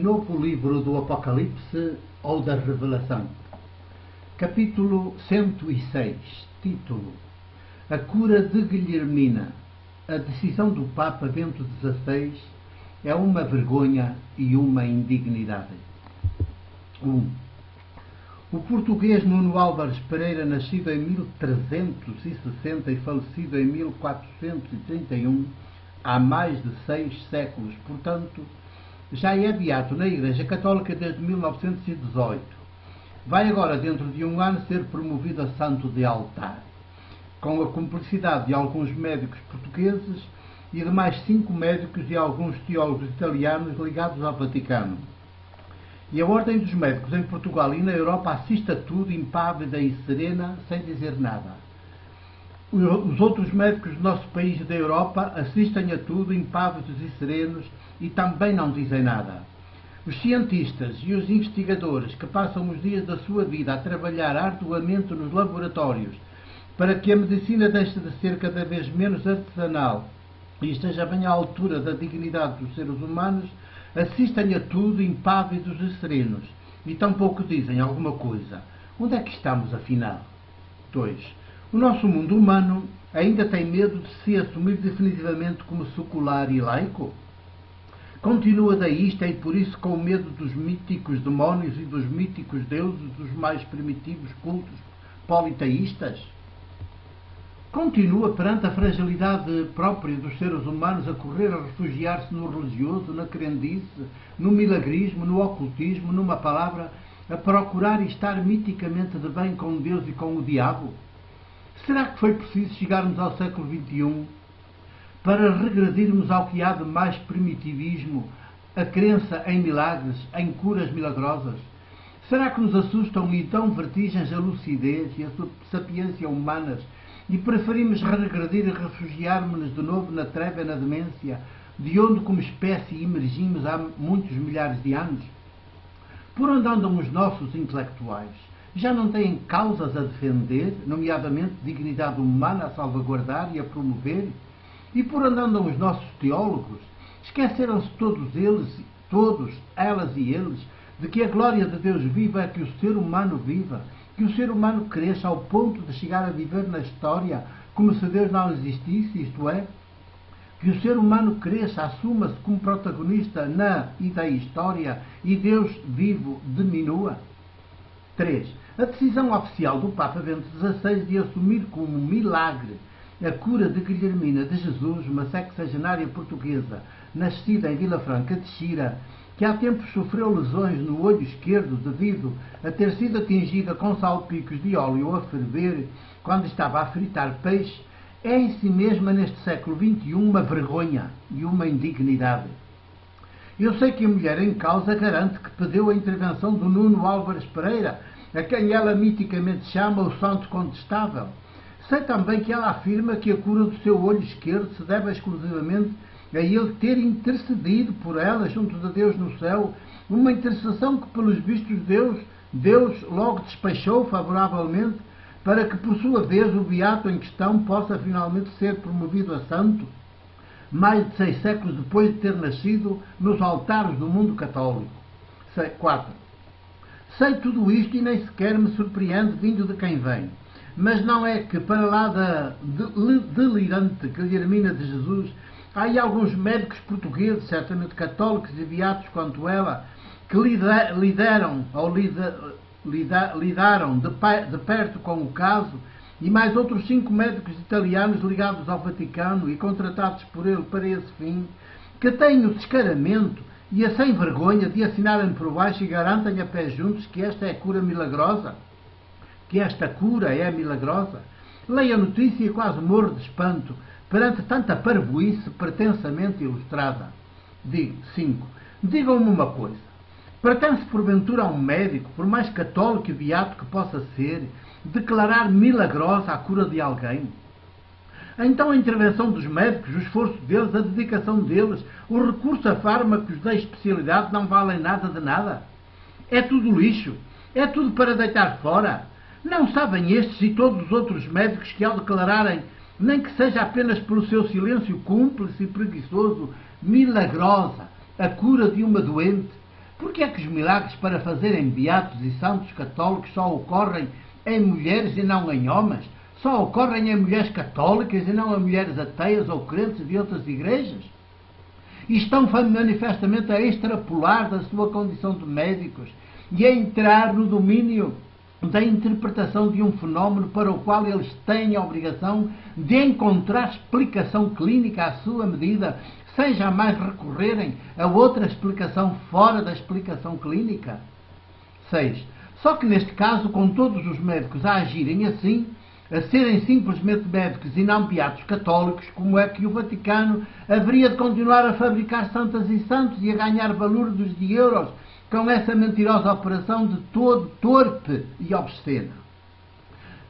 Novo livro do Apocalipse ou da Revelação. Capítulo 106. Título: A cura de Guilhermina. A decisão do Papa Bento XVI é uma vergonha e uma indignidade. 1. O português Nuno Álvares Pereira, nascido em 1360 e falecido em 1431, há mais de 6 séculos, portanto, já é beato na Igreja Católica desde 1918. Vai agora, dentro de um ano, ser promovido a santo de altar, com a cumplicidade de alguns médicos portugueses e de mais 5 médicos e alguns teólogos italianos ligados ao Vaticano. E a Ordem dos Médicos em Portugal e na Europa assiste a tudo impávida e serena, sem dizer nada. Os outros médicos do nosso país e da Europa assistem a tudo impávidos e serenos e também não dizem nada. Os cientistas e os investigadores que passam os dias da sua vida a trabalhar arduamente nos laboratórios para que a medicina deixe de ser cada vez menos artesanal e esteja bem à altura da dignidade dos seres humanos, assistem a tudo impávidos e serenos e tampouco dizem alguma coisa. Onde é que estamos, afinal? 2. O nosso mundo humano ainda tem medo de se assumir definitivamente como secular e laico? Continua deísta e por isso com medo dos míticos demónios e dos míticos deuses dos mais primitivos cultos politeístas? Continua perante a fragilidade própria dos seres humanos a correr a refugiar-se no religioso, na crendice, no milagrismo, no ocultismo, numa palavra, a procurar estar miticamente de bem com Deus e com o diabo? Será que foi preciso chegarmos ao século XXI para regredirmos ao que há de mais primitivismo, a crença em milagres, em curas milagrosas? Será que nos assustam e dão vertigens a lucidez e a sapiência humanas e preferimos regredir e refugiarmos-nos de novo na treva e na demência, de onde como espécie emergimos há muitos milhares de anos? Por onde andam os nossos intelectuais? Já não têm causas a defender, nomeadamente dignidade humana a salvaguardar e a promover? E por onde andam os nossos teólogos? Esqueceram-se todos elas e eles, de que a glória de Deus viva é que o ser humano viva, que o ser humano cresça ao ponto de chegar a viver na história como se Deus não existisse, isto é, que o ser humano cresça, assuma-se como protagonista na e da história e Deus vivo diminua? 3. A decisão oficial do Papa Bento XVI de assumir como milagre a cura de Guilhermina de Jesus, uma sexagenária portuguesa, nascida em Vila Franca de Xira, que há tempos sofreu lesões no olho esquerdo devido a ter sido atingida com salpicos de óleo a ferver quando estava a fritar peixe, é em si mesma, neste século XXI, uma vergonha e uma indignidade. Eu sei que a mulher em causa garante que pediu a intervenção do Nuno Álvares Pereira, a quem ela miticamente chama o santo contestável. Sei também que ela afirma que a cura do seu olho esquerdo se deve exclusivamente a ele ter intercedido por ela junto de Deus no céu, uma intercessão que, pelos vistos, Deus logo despachou favoravelmente para que, por sua vez, o beato em questão possa finalmente ser promovido a santo, mais de 6 séculos depois de ter nascido nos altares do mundo católico. 4. Sei tudo isto e nem sequer me surpreende vindo de quem vem. Mas não é que, para lá da delirante Guilhermina de Jesus, há aí alguns médicos portugueses, certamente católicos e beatos quanto ela, que lidaram de perto com o caso, e mais outros 5 médicos italianos ligados ao Vaticano e contratados por ele para esse fim, que têm o descaramento e a sem vergonha de assinarem por baixo e garantem a pé juntos que esta é cura milagrosa, que esta cura é milagrosa. Leio a notícia e quase morro de espanto perante tanta parvoíce pretensamente ilustrada. 5. Digam-me uma coisa. Pertence porventura a um médico, por mais católico e beato que possa ser, declarar milagrosa a cura de alguém? Então a intervenção dos médicos, o esforço deles, a dedicação deles, o recurso a fármacos da especialidade não valem nada de nada? É tudo lixo? É tudo para deitar fora? Não sabem estes e todos os outros médicos que, ao declararem, nem que seja apenas pelo seu silêncio cúmplice e preguiçoso, milagrosa a cura de uma doente, Porque é que os milagres para fazerem beatos e santos católicos só ocorrem em mulheres e não em homens? Só ocorrem em mulheres católicas e não em mulheres ateias ou crentes de outras igrejas? E estão manifestamente a extrapolar da sua condição de médicos e a entrar no domínio da interpretação de um fenómeno para o qual eles têm a obrigação de encontrar explicação clínica à sua medida, sem jamais recorrerem a outra explicação fora da explicação clínica. 6. Só que neste caso, com todos os médicos a agirem assim, a serem simplesmente médicos e não beatos católicos, como é que o Vaticano haveria de continuar a fabricar santas e santos e a ganhar valores de euros com essa mentirosa operação de todo torpe e obscena?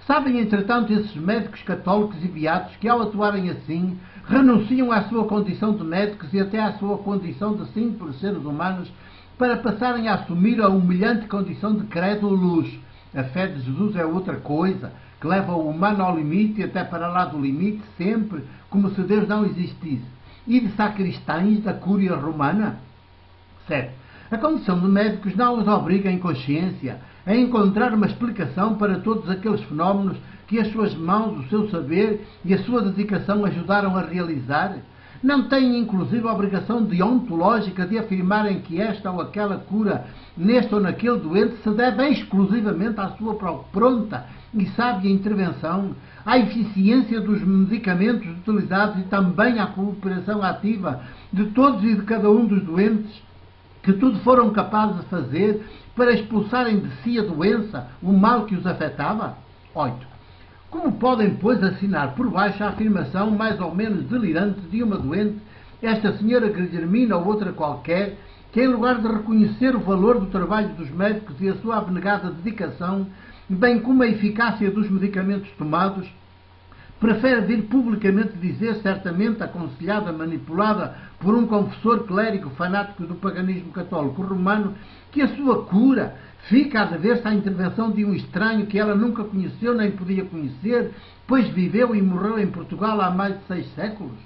Sabem, entretanto, esses médicos católicos e beatos que, ao atuarem assim, renunciam à sua condição de médicos e até à sua condição de simples seres humanos para passarem a assumir a humilhante condição de crédulos. A fé de Jesus é outra coisa, que leva o humano ao limite e até para lá do limite, sempre como se Deus não existisse. E de sacristães da Cúria Romana? 7. A condição de médicos não os obriga em consciência a encontrar uma explicação para todos aqueles fenómenos que as suas mãos, o seu saber e a sua dedicação ajudaram a realizar. Não têm, inclusive, a obrigação deontológica de afirmarem que esta ou aquela cura neste ou naquele doente se deve exclusivamente à sua pronta e sábia intervenção, à eficiência dos medicamentos utilizados e também à cooperação ativa de todos e de cada um dos doentes, que tudo foram capazes de fazer para expulsarem de si a doença, o mal que os afetava? 8. Como podem, pois, assinar por baixo a afirmação mais ou menos delirante de uma doente, esta senhora Guilhermina ou outra qualquer, que em lugar de reconhecer o valor do trabalho dos médicos e a sua abnegada dedicação, bem como a eficácia dos medicamentos tomados, prefere vir publicamente dizer, certamente aconselhada, manipulada por um confessor clérigo fanático do paganismo católico romano, que a sua cura fica a dever-se à intervenção de um estranho que ela nunca conheceu nem podia conhecer, pois viveu e morreu em Portugal há mais de 6 séculos?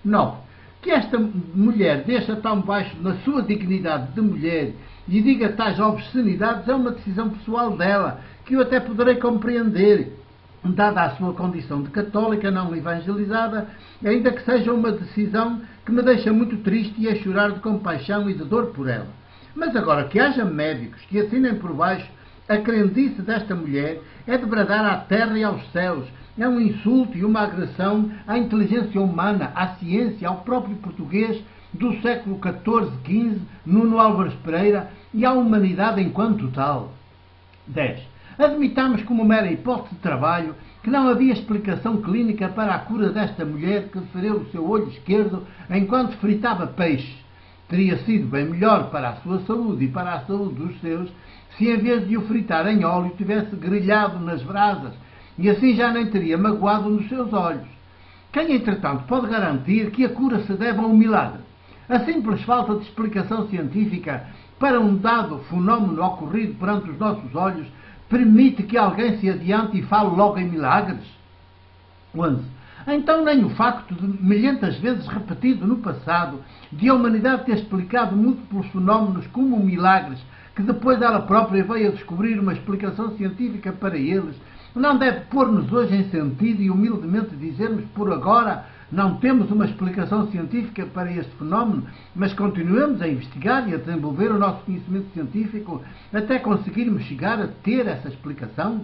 9. Que esta mulher deixa tão baixo na sua dignidade de mulher e diga tais obscenidades é uma decisão pessoal dela, que eu até poderei compreender, dada a sua condição de católica não evangelizada, ainda que seja uma decisão que me deixa muito triste e a chorar de compaixão e de dor por ela. Mas agora que haja médicos que assinem por baixo a crendice desta mulher é de bradar à terra e aos céus, é um insulto e uma agressão à inteligência humana, à ciência, ao próprio português do século XIV, XV, Nuno Álvares Pereira, e à humanidade enquanto tal. 10. Admitamos como mera hipótese de trabalho que não havia explicação clínica para a cura desta mulher que feriu o seu olho esquerdo enquanto fritava peixe. Teria sido bem melhor para a sua saúde e para a saúde dos seus se, em vez de o fritar em óleo, tivesse grelhado nas brasas, e assim já nem teria magoado nos seus olhos. Quem, entretanto, pode garantir que a cura se deve a um milagre? A simples falta de explicação científica para um dado fenómeno ocorrido perante os nossos olhos permite que alguém se adiante e fale logo em milagres? 11. Então nem o facto de milhentas vezes repetido no passado de a humanidade ter explicado múltiplos fenómenos como milagres, que depois ela própria veio a descobrir uma explicação científica para eles, não deve pôr-nos hoje em sentido e humildemente dizermos por agora não temos uma explicação científica para este fenómeno, mas continuemos a investigar e a desenvolver o nosso conhecimento científico até conseguirmos chegar a ter essa explicação?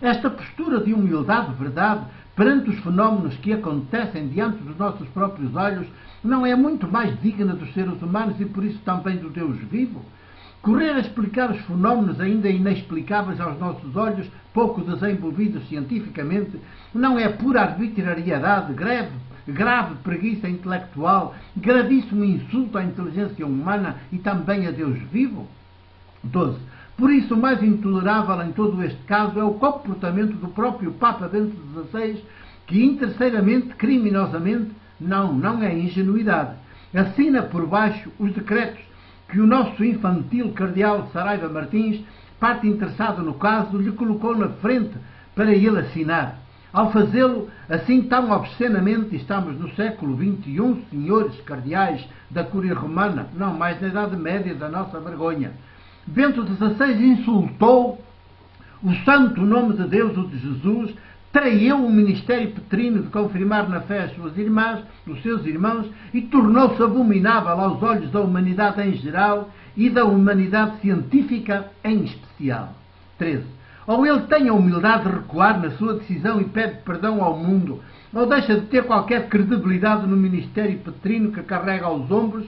Esta postura de humildade, verdade, perante os fenómenos que acontecem diante dos nossos próprios olhos, não é muito mais digna dos seres humanos e por isso também do Deus vivo? Correr a explicar os fenómenos ainda inexplicáveis aos nossos olhos, pouco desenvolvidos cientificamente, não é pura arbitrariedade, grave preguiça intelectual, gravíssimo insulto à inteligência humana e também a Deus vivo? 12. Por isso, o mais intolerável em todo este caso é o comportamento do próprio Papa Bento XVI, que interesseiramente, criminosamente, não é ingenuidade, assina por baixo os decretos que o nosso infantil cardeal Saraiva Martins, parte interessada no caso, lhe colocou na frente para ele assinar. Ao fazê-lo assim tão obscenamente, estamos no século XXI, senhores cardeais da Cúria Romana, não mais na Idade Média da nossa vergonha. Bento XVI insultou o santo nome de Deus, o de Jesus, traiu o ministério petrino de confirmar na fé as suas irmãs, os seus irmãos, e tornou-se abominável aos olhos da humanidade em geral e da humanidade científica em especial. 13. Ou ele tem a humildade de recuar na sua decisão e pede perdão ao mundo, ou deixa de ter qualquer credibilidade no ministério petrino que carrega aos ombros,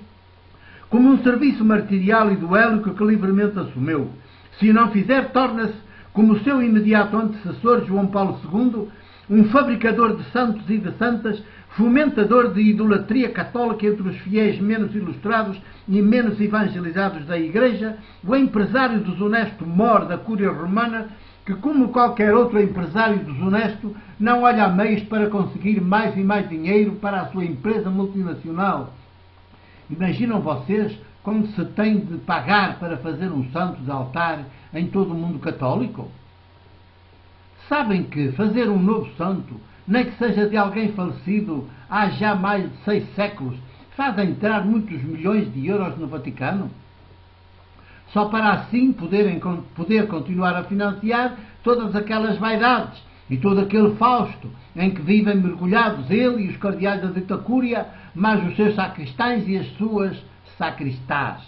como um serviço martirial e duélico que livremente assumiu. Se o não fizer, torna-se, como o seu imediato antecessor João Paulo II, um fabricador de santos e de santas, fomentador de idolatria católica entre os fiéis menos ilustrados e menos evangelizados da Igreja, o empresário desonesto mor da Cúria Romana, que, como qualquer outro empresário desonesto, não olha a meios para conseguir mais e mais dinheiro para a sua empresa multinacional. Imaginam vocês como se tem de pagar para fazer um santo de altar em todo o mundo católico? Sabem que fazer um novo santo, nem que seja de alguém falecido há já mais de 6 séculos, faz entrar muitos milhões de euros no Vaticano? Só para assim poder continuar a financiar todas aquelas vaidades e todo aquele Fausto em que vivem mergulhados ele e os cardeais da dita Cúria, mas os seus sacristães e as suas sacristás.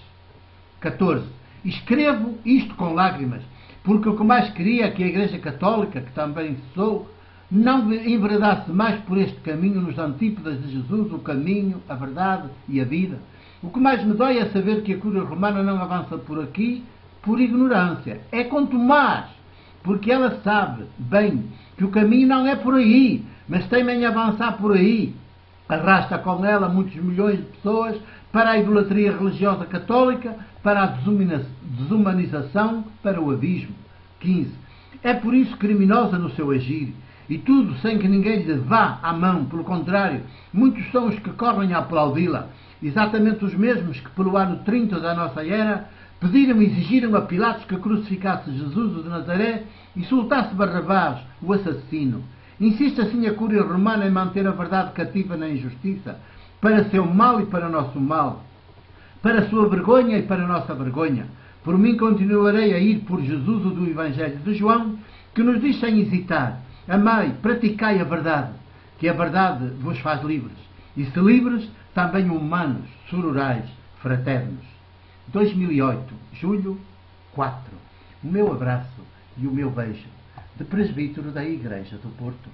14. Escrevo isto com lágrimas, porque o que mais queria é que a Igreja Católica, que também sou, não enveredasse mais por este caminho nos antípodas de Jesus, o caminho, a verdade e a vida. O que mais me dói é saber que a Cúria Romana não avança por aqui por ignorância. É quanto mais, porque ela sabe bem que o caminho não é por aí, mas teima em avançar por aí. Arrasta com ela muitos milhões de pessoas para a idolatria religiosa católica, para a desumanização, para o abismo. 15. É por isso criminosa no seu agir, e tudo sem que ninguém lhe vá à mão. Pelo contrário, muitos são os que correm a aplaudi-la, exatamente os mesmos que, pelo ano 30 da nossa era, pediram e exigiram a Pilatos que crucificasse Jesus o de Nazaré e soltasse Barrabás, o assassino. Insiste assim a Cúria Romana em manter a verdade cativa na injustiça, para seu mal e para nosso mal, para sua vergonha e para nossa vergonha. Por mim continuarei a ir por Jesus, o do Evangelho de João, que nos diz sem hesitar: amai, praticai a verdade, que a verdade vos faz livres, e se livres, também humanos, sororais, fraternos. 2008, julho 4. O meu abraço e o meu beijo, de presbítero da Igreja do Porto.